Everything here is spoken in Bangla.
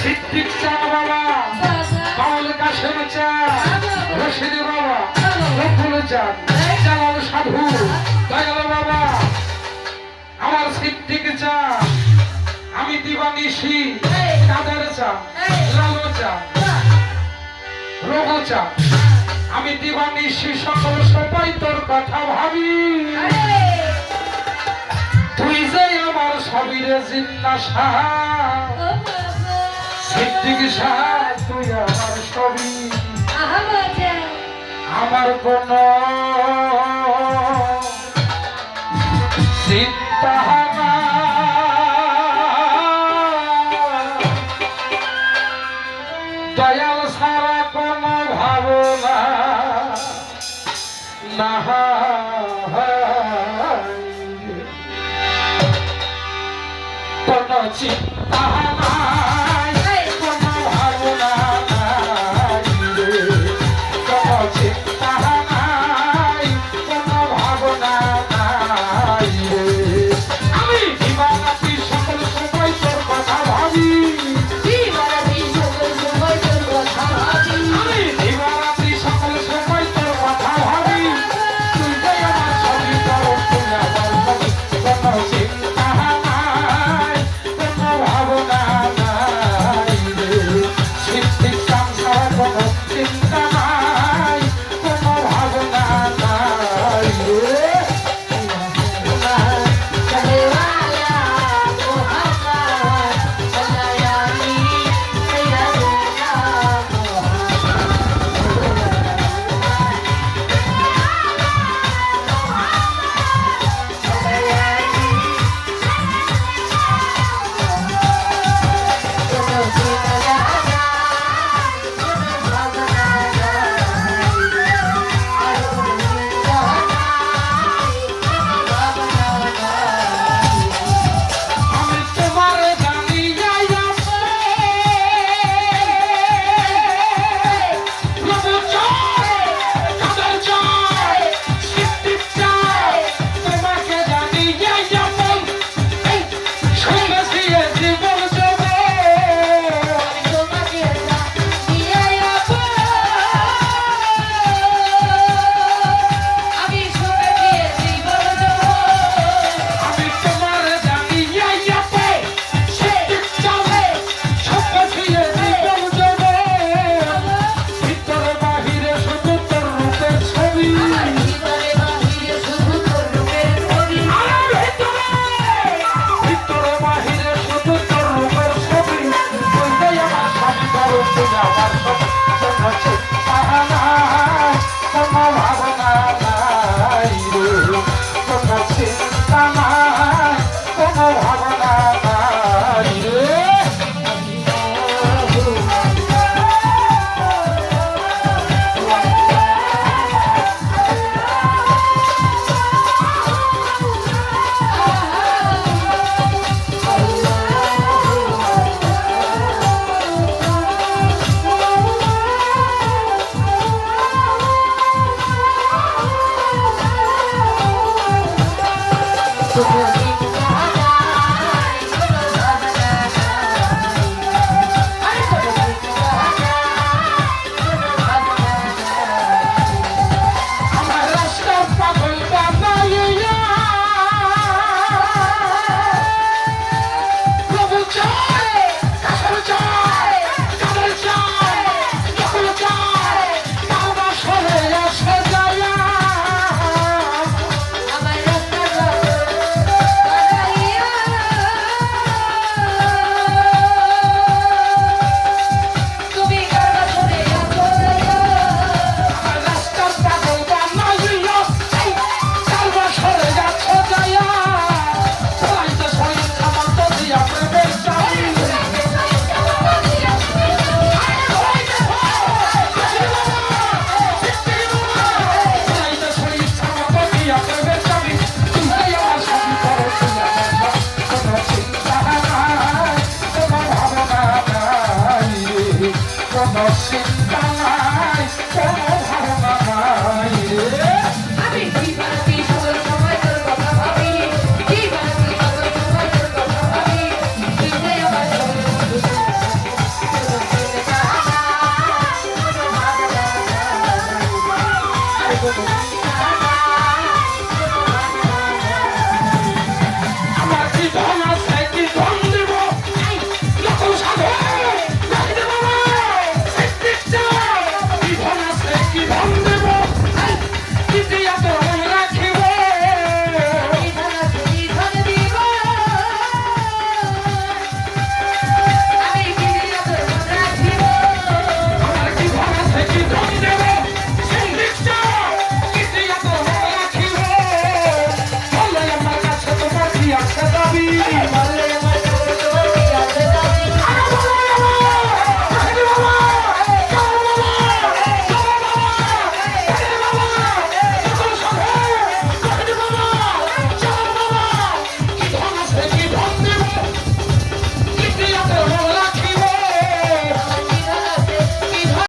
সিদ্দিক চা বাবা, কামাল কাশেম চা, রশিদ বাবা, রফুল চা, জালাল সাধু, দয়াল বাবা, আমার সিদ্দিক চা, আমি দিবানিশি, কাদের চা, লালু চা, রঘু চা, আমি দিবানিশি সকল সবাই তোর কথা ভাবি। তুই যে আমার সবিরে জিন্না শাহ, সিদ্দিক শাহ তুই আমার সবই, আমার কোন চিন্তা না, দয়াল সারা কোন ভাবনা না, কোন চিন্তা নাই, কোন ভাবনা নাই, কোন চিন্তা নাই, কোন ভাবনা নাই, আমি দিবারাত্রি সকল সময় তোর কথা ভাবি, আমি দিবারাত্রি সকল সময় তোর কথা ভাবি, তুই যে আমার সবই তোর, তুই আমার সবই, কোন চিন্তা নাই, কোন ভাবনা নাই, সিদ্দিক সংসার কোন চিন্তা নাই, কোন ভাবনা নাই, Nossa.